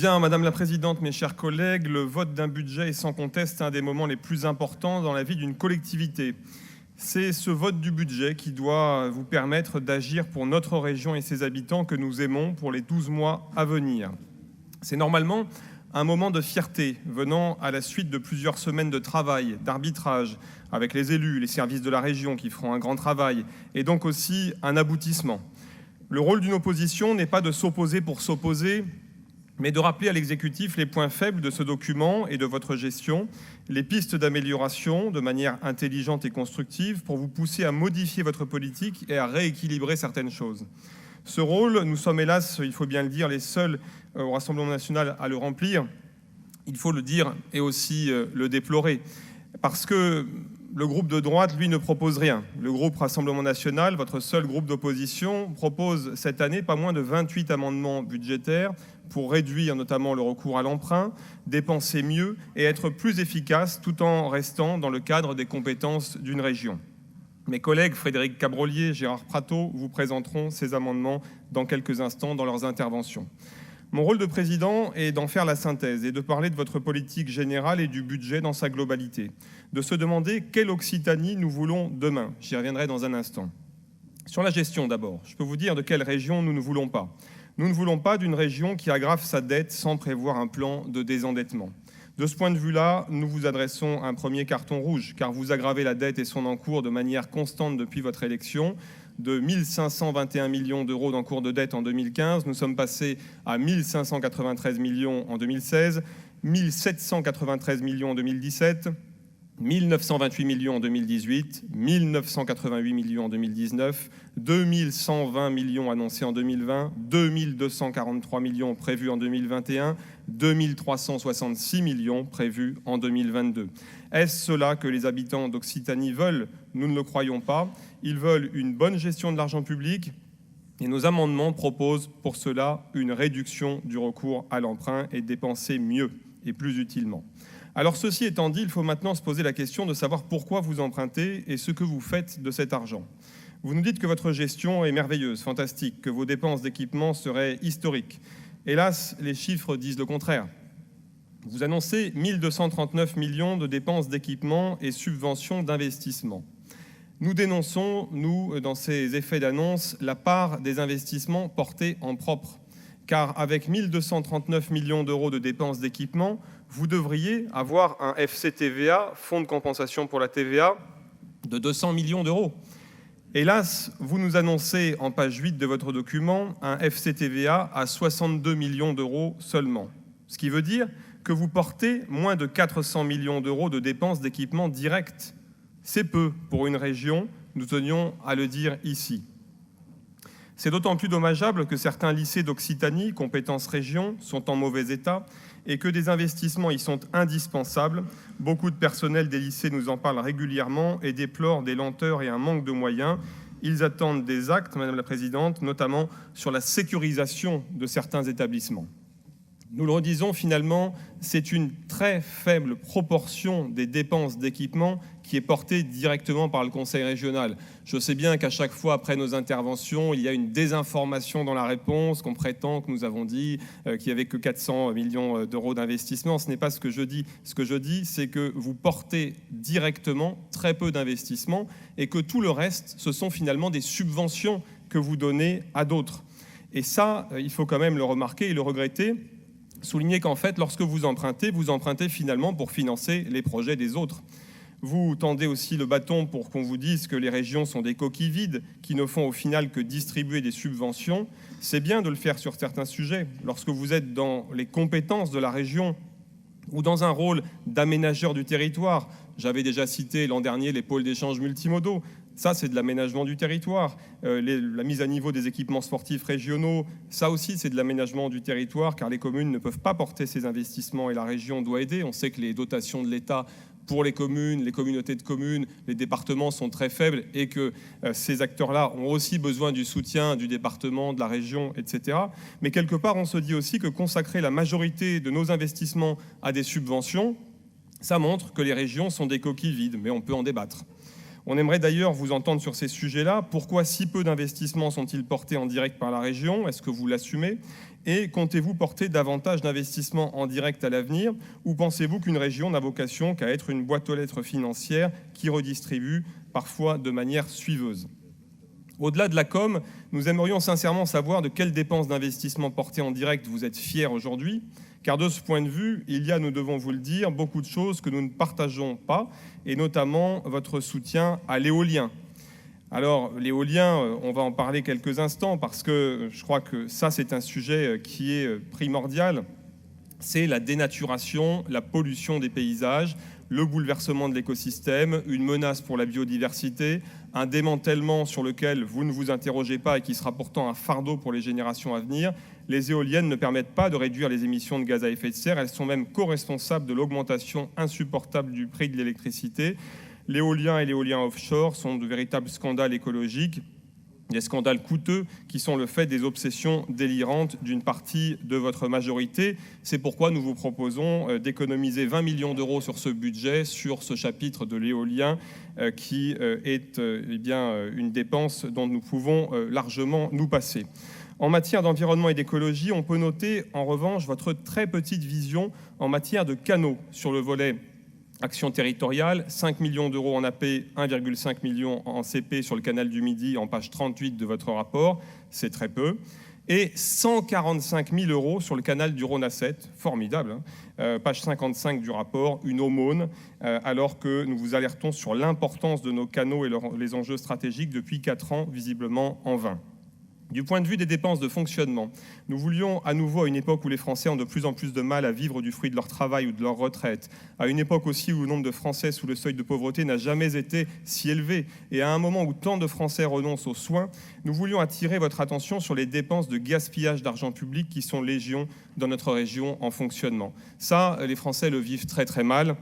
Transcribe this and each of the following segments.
Bien, Madame la Présidente, mes chers collègues, le vote d'un budget est sans conteste un des moments les plus importants dans la vie d'une collectivité. C'est ce vote du budget qui doit vous permettre d'agir pour notre région et ses habitants que nous aimons pour les 12 mois à venir. C'est normalement un moment de fierté venant à la suite de plusieurs semaines de travail, d'arbitrage avec les élus, les services de la région qui feront un grand travail, et donc aussi un aboutissement. Le rôle d'une opposition n'est pas de s'opposer pour s'opposer, mais de rappeler à l'exécutif les points faibles de ce document et de votre gestion, les pistes d'amélioration de manière intelligente et constructive pour vous pousser à modifier votre politique et à rééquilibrer certaines choses. Ce rôle, nous sommes hélas, il faut bien le dire, les seuls au Rassemblement national à le remplir. Il faut le dire et aussi le déplorer, parce que le groupe de droite, lui, ne propose rien. Le groupe Rassemblement national, votre seul groupe d'opposition, propose cette année pas moins de 28 amendements budgétaires pour réduire notamment le recours à l'emprunt, dépenser mieux et être plus efficace tout en restant dans le cadre des compétences d'une région. Mes collègues Frédéric Cabrolier et Gérard Prateau vous présenteront ces amendements dans quelques instants dans leurs interventions. Mon rôle de président est d'en faire la synthèse et de parler de votre politique générale et du budget dans sa globalité, de se demander quelle Occitanie nous voulons demain. J'y reviendrai dans un instant. Sur la gestion d'abord, je peux vous dire de quelle région nous ne voulons pas. Nous ne voulons pas d'une région qui aggrave sa dette sans prévoir un plan de désendettement. De ce point de vue-là, nous vous adressons un premier carton rouge, car vous aggravez la dette et son encours de manière constante depuis votre élection. De 1 521 millions d'euros d'encours de dette en 2015, nous sommes passés à 1 593 millions en 2016, 1 793 millions en 2017, 1 928 millions en 2018, 1 988 millions en 2019, 2 120 millions annoncés en 2020, 2 243 millions prévus en 2021, 2 366 millions prévus en 2022. Est-ce cela que les habitants d'Occitanie veulent? Nous ne le croyons pas. Ils veulent une bonne gestion de l'argent public et nos amendements proposent pour cela une réduction du recours à l'emprunt et dépenser mieux et plus utilement. Alors ceci étant dit, il faut maintenant se poser la question de savoir pourquoi vous empruntez et ce que vous faites de cet argent. Vous nous dites que votre gestion est merveilleuse, fantastique, que vos dépenses d'équipement seraient historiques. Hélas, les chiffres disent le contraire. Vous annoncez 1 239 millions de dépenses d'équipement et subventions d'investissement. Nous dénonçons, nous, dans ces effets d'annonce, la part des investissements portés en propre. Car avec 1 239 millions d'euros de dépenses d'équipement, vous devriez avoir un FCTVA, Fonds de compensation pour la TVA, de 200 millions d'euros. Hélas, vous nous annoncez en page 8 de votre document un FCTVA à 62 millions d'euros seulement. Ce qui veut dire que vous portez moins de 400 millions d'euros de dépenses d'équipement directes. C'est peu pour une région, nous tenions à le dire ici. C'est d'autant plus dommageable que certains lycées d'Occitanie, compétences région, sont en mauvais état et que des investissements y sont indispensables. Beaucoup de personnel des lycées nous en parlent régulièrement et déplorent des lenteurs et un manque de moyens. Ils attendent des actes, Madame la Présidente, notamment sur la sécurisation de certains établissements. Nous le redisons, finalement, c'est une très faible proportion des dépenses d'équipement qui est portée directement par le Conseil régional. Je sais bien qu'à chaque fois, après nos interventions, il y a une désinformation dans la réponse, qu'on prétend que nous avons dit qu'il n'y avait que 400 millions d'euros d'investissement. Ce n'est pas ce que je dis. Ce que je dis, c'est que vous portez directement très peu d'investissements et que tout le reste, ce sont finalement des subventions que vous donnez à d'autres. Et ça, il faut quand même le remarquer et le regretter. Souligner qu'en fait, lorsque vous empruntez finalement pour financer les projets des autres. Vous tendez aussi le bâton pour qu'on vous dise que les régions sont des coquilles vides qui ne font au final que distribuer des subventions. C'est bien de le faire sur certains sujets. Lorsque vous êtes dans les compétences de la région ou dans un rôle d'aménageur du territoire, j'avais déjà cité l'an dernier les pôles d'échange multimodaux. Ça, c'est de l'aménagement du territoire. La mise à niveau des équipements sportifs régionaux, ça aussi, c'est de l'aménagement du territoire, car les communes ne peuvent pas porter ces investissements et la région doit aider. On sait que les dotations de l'État pour les communes, les communautés de communes, les départements sont très faibles et que ces acteurs-là ont aussi besoin du soutien du département, de la région, etc. Mais quelque part, on se dit aussi que consacrer la majorité de nos investissements à des subventions, ça montre que les régions sont des coquilles vides, mais on peut en débattre. On aimerait d'ailleurs vous entendre sur ces sujets-là. Pourquoi si peu d'investissements sont-ils portés en direct par la région? Est-ce que vous l'assumez? Et comptez-vous porter davantage d'investissements en direct à l'avenir? Ou pensez-vous qu'une région n'a vocation qu'à être une boîte aux lettres financière qui redistribue parfois de manière suiveuse? Au-delà de la com, nous aimerions sincèrement savoir de quelles dépenses d'investissement portées en direct vous êtes fiers aujourd'hui, car de ce point de vue, il y a, nous devons vous le dire, beaucoup de choses que nous ne partageons pas, et notamment votre soutien à l'éolien. Alors, l'éolien, on va en parler quelques instants, parce que je crois que ça, c'est un sujet qui est primordial. C'est la dénaturation, la pollution des paysages, le bouleversement de l'écosystème, une menace pour la biodiversité, un démantèlement sur lequel vous ne vous interrogez pas et qui sera pourtant un fardeau pour les générations à venir. Les éoliennes ne permettent pas de réduire les émissions de gaz à effet de serre, elles sont même co-responsables de l'augmentation insupportable du prix de l'électricité. L'éolien et l'éolien offshore sont de véritables scandales écologiques, des scandales coûteux qui sont le fait des obsessions délirantes d'une partie de votre majorité. C'est pourquoi nous vous proposons d'économiser 20 millions d'euros sur ce budget, sur ce chapitre de l'éolien, qui est une dépense dont nous pouvons largement nous passer. En matière d'environnement et d'écologie, on peut noter en revanche votre très petite vision en matière de canaux sur le volet action territoriale, 5 millions d'euros en AP, 1,5 million en CP sur le canal du Midi en page 38 de votre rapport, c'est très peu, et 145 000 euros sur le canal du Rhône à 7, formidable, hein, page 55 du rapport, une aumône, alors que nous vous alertons sur l'importance de nos canaux et les enjeux stratégiques depuis 4 ans, visiblement en vain. Du point de vue des dépenses de fonctionnement, nous voulions à nouveau, à une époque où les Français ont de plus en plus de mal à vivre du fruit de leur travail ou de leur retraite, à une époque aussi où le nombre de Français sous le seuil de pauvreté n'a jamais été si élevé, et à un moment où tant de Français renoncent aux soins, nous voulions attirer votre attention sur les dépenses de gaspillage d'argent public qui sont légion dans notre région en fonctionnement. Ça, les Français le vivent très très mal.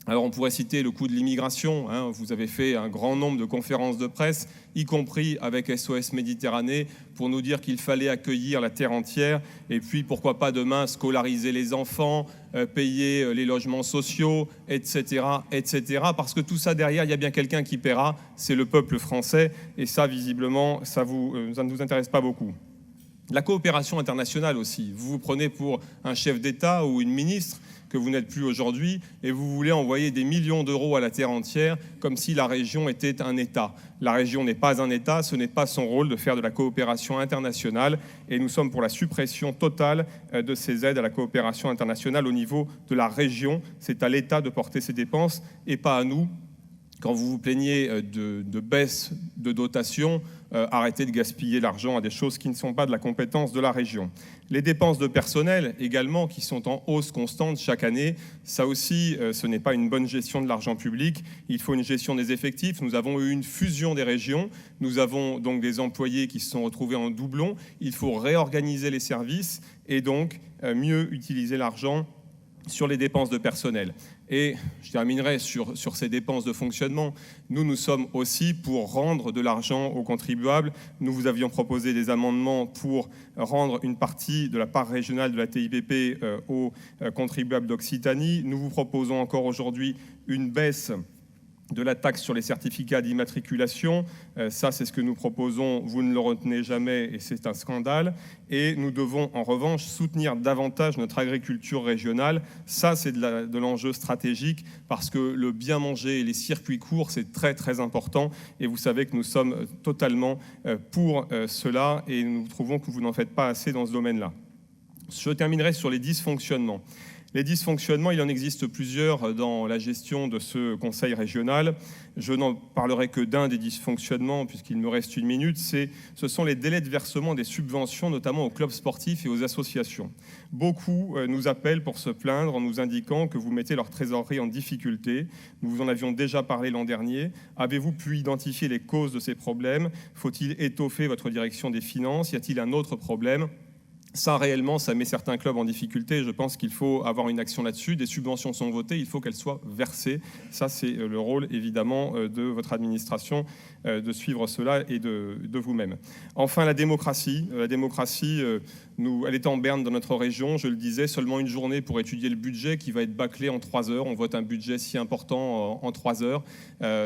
Alors on pourrait citer le coût de l'immigration, hein. Vous avez fait un grand nombre de conférences de presse, y compris avec SOS Méditerranée, pour nous dire qu'il fallait accueillir la terre entière, et puis pourquoi pas demain scolariser les enfants, payer les logements sociaux, etc., etc. Parce que tout ça derrière, il y a bien quelqu'un qui paiera, c'est le peuple français, et ça visiblement, ça ne vous intéresse pas beaucoup. La coopération internationale aussi, vous vous prenez pour un chef d'État ou une ministre, que vous n'êtes plus aujourd'hui, et vous voulez envoyer des millions d'euros à la terre entière comme si la région était un État. La région n'est pas un État, ce n'est pas son rôle de faire de la coopération internationale, et nous sommes pour la suppression totale de ces aides à la coopération internationale au niveau de la région. C'est à l'État de porter ses dépenses et pas à nous. Quand vous vous plaignez de baisse de dotation, arrêtez de gaspiller l'argent à des choses qui ne sont pas de la compétence de la région. Les dépenses de personnel également, qui sont en hausse constante chaque année, ça aussi, ce n'est pas une bonne gestion de l'argent public. Il faut une gestion des effectifs. Nous avons eu une fusion des régions. Nous avons donc des employés qui se sont retrouvés en doublon. Il faut réorganiser les services et donc mieux utiliser l'argent sur les dépenses de personnel. Et je terminerai sur ces dépenses de fonctionnement. Nous sommes aussi pour rendre de l'argent aux contribuables. Nous vous avions proposé des amendements pour rendre une partie de la part régionale de la TIPP aux contribuables d'Occitanie. Nous vous proposons encore aujourd'hui une baisse de la taxe sur les certificats d'immatriculation. Ça, c'est ce que nous proposons. Vous ne le retenez jamais et c'est un scandale. Et nous devons, en revanche, soutenir davantage notre agriculture régionale. Ça, c'est de l'enjeu stratégique parce que le bien manger et les circuits courts, c'est très, très important. Et vous savez que nous sommes totalement pour cela et nous trouvons que vous n'en faites pas assez dans ce domaine-là. Je terminerai sur les dysfonctionnements. Les dysfonctionnements, il en existe plusieurs dans la gestion de ce conseil régional. Je n'en parlerai que d'un des dysfonctionnements, puisqu'il me reste une minute, ce sont les délais de versement des subventions, notamment aux clubs sportifs et aux associations. Beaucoup nous appellent pour se plaindre en nous indiquant que vous mettez leur trésorerie en difficulté. Nous vous en avions déjà parlé l'an dernier. Avez-vous pu identifier les causes de ces problèmes? Faut-il étoffer votre direction des finances? Y a-t-il un autre problème? Ça, réellement, ça met certains clubs en difficulté. Je pense qu'il faut avoir une action là-dessus. Des subventions sont votées, il faut qu'elles soient versées. Ça, c'est le rôle, évidemment, de votre administration, de suivre cela et de vous-même. Enfin, la démocratie. La démocratie, elle est en berne dans notre région. Je le disais, seulement une journée pour étudier le budget qui va être bâclé en 3 heures. On vote un budget si important en 3 heures.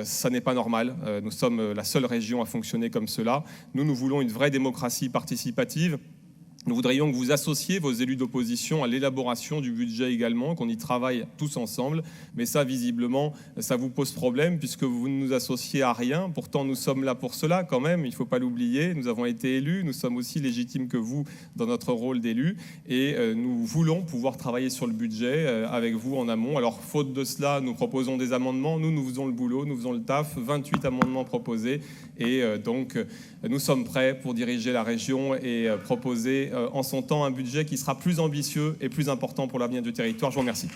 Ça n'est pas normal. Nous sommes la seule région à fonctionner comme cela. Nous voulons une vraie démocratie participative. Nous voudrions que vous associez vos élus d'opposition à l'élaboration du budget également, qu'on y travaille tous ensemble. Mais ça, visiblement, ça vous pose problème puisque vous ne nous associez à rien. Pourtant, nous sommes là pour cela quand même, il ne faut pas l'oublier. Nous avons été élus, nous sommes aussi légitimes que vous dans notre rôle d'élus. Et nous voulons pouvoir travailler sur le budget avec vous en amont. Alors, faute de cela, nous proposons des amendements. Nous faisons le boulot, nous faisons le taf. 28 amendements proposés. Et donc, nous sommes prêts pour diriger la région et proposer en son temps un budget qui sera plus ambitieux et plus important pour l'avenir du territoire. Je vous remercie.